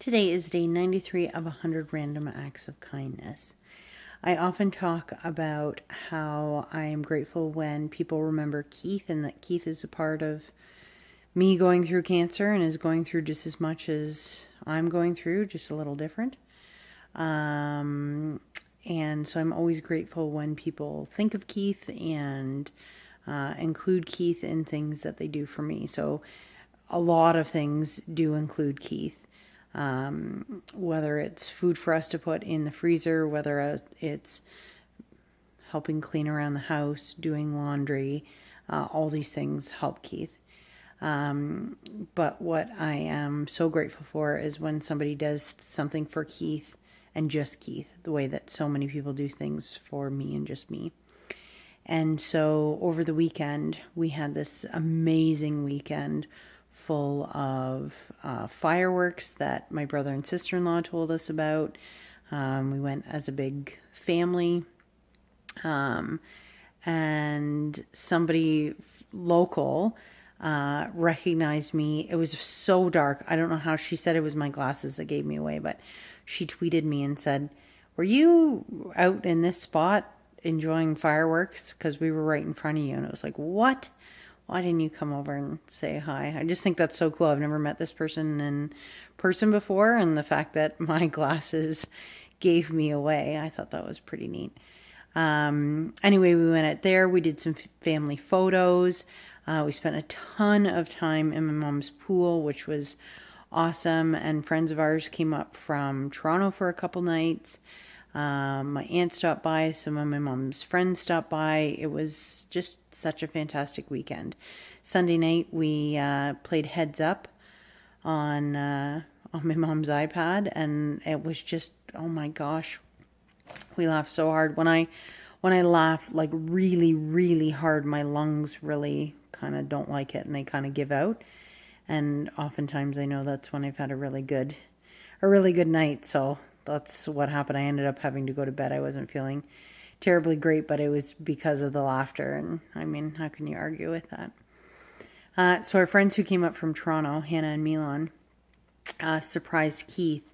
Today is day 93 of 100 Random Acts of Kindness. I often talk about how I am grateful when people remember Keith and that Keith is a part of me going through cancer and is going through just as much as I'm going through, just a little different. And so I'm always grateful when people think of Keith and include Keith in things that they do for me. So a lot of things do include Keith. Whether it's food for us to put in the freezer, whether it's helping clean around the house, doing laundry, all these things help Keith. But what I am so grateful for is when somebody does something for Keith and just Keith, the way that so many people do things for me and just me. And so over the weekend, we had this amazing weekend full of fireworks that my brother and sister-in-law told us about. We went as a big family. And somebody local recognized me. It was so dark. I don't know how. She said it was my glasses that gave me away, but she tweeted me and said, "Were you out in this spot enjoying fireworks? Because we were right in front of you." And it was like, what? Why didn't you come over and say hi? I just think that's so cool. I've never met this person in person before, and the fact that my glasses gave me away, I thought that was pretty neat. Anyway, we went out there. We did some family photos. We spent a ton of time in my mom's pool, which was awesome. And friends of ours came up from Toronto for a couple nights. My aunt stopped by. Some of my mom's friends stopped by. It was just such a fantastic weekend. Sunday night, we played Heads Up on my mom's iPad, and it was just, oh my gosh, we laughed so hard. When I laugh like really, really hard, my lungs really kind of don't like it, and they kind of give out. And oftentimes I know that's when I've had a really good night. So that's what happened. I ended up having to go to bed. I wasn't feeling terribly great, but it was because of the laughter. And I mean, how can you argue with that? So our friends who came up from Toronto, Hannah and Milan, surprised Keith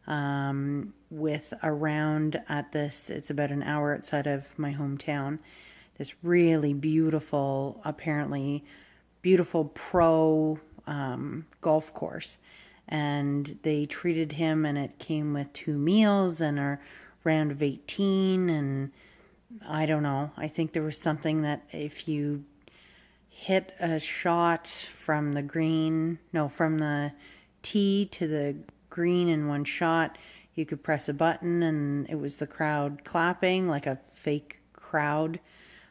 with a round at this. It's about an hour outside of my hometown. This really beautiful, apparently beautiful pro golf course. And they treated him, and it came with 2 meals and a round of 18. And I don't know. I think there was something that if you hit a shot from the tee to the green in one shot, you could press a button, and it was the crowd clapping, like a fake crowd,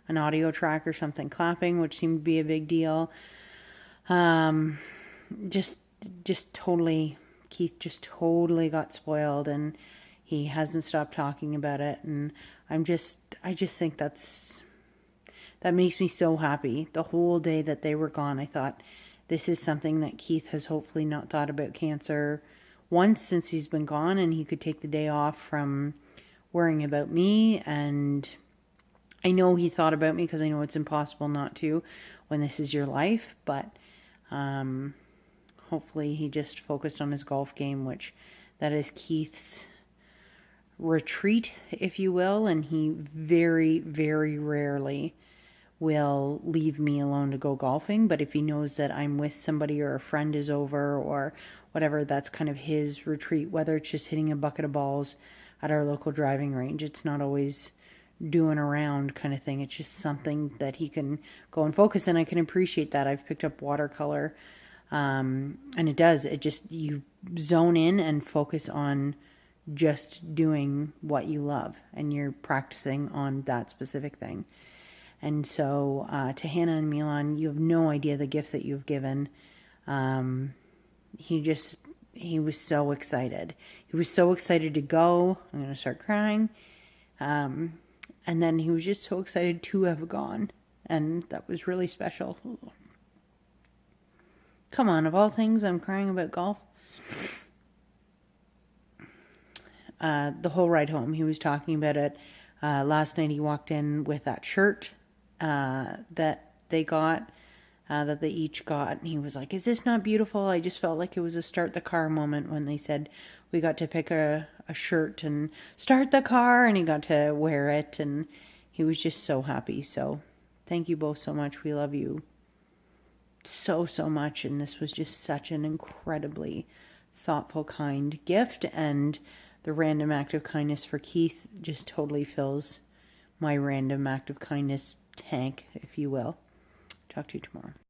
an audio track or something clapping, which seemed to be a big deal. Just totally, Keith just totally got spoiled, and he hasn't stopped talking about it. And I just think that makes me so happy. The whole day that they were gone, I thought, this is something that Keith has hopefully not thought about cancer once since he's been gone, and he could take the day off from worrying about me. And I know he thought about me because I know it's impossible not to when this is your life, but hopefully he just focused on his golf game, which that is Keith's retreat, if you will. And he very, very rarely will leave me alone to go golfing. But if he knows that I'm with somebody or a friend is over or whatever, that's kind of his retreat, whether it's just hitting a bucket of balls at our local driving range. It's not always doing around kind of thing. It's just something that he can go and focus, and I can appreciate that. I've picked up watercolor. And it just, you zone in and focus on just doing what you love, and you're practicing on that specific thing. And so, to Hannah and Milan, you have no idea the gift that you've given. He was so excited. He was so excited to go. I'm going to start crying. And then he was just so excited to have gone. And that was really special. Come on, of all things, I'm crying about golf. The whole ride home, he was talking about it. Last night he walked in with that shirt that they got that they each got. And he was like, is this not beautiful? I just felt like it was a start the car moment when they said we got to pick a shirt and start the car, and he got to wear it, and he was just so happy. So thank you both so much. We love you so, so much. And this was just such an incredibly thoughtful, kind gift. And the random act of kindness for Keith just totally fills my random act of kindness tank, if you will. Talk to you tomorrow.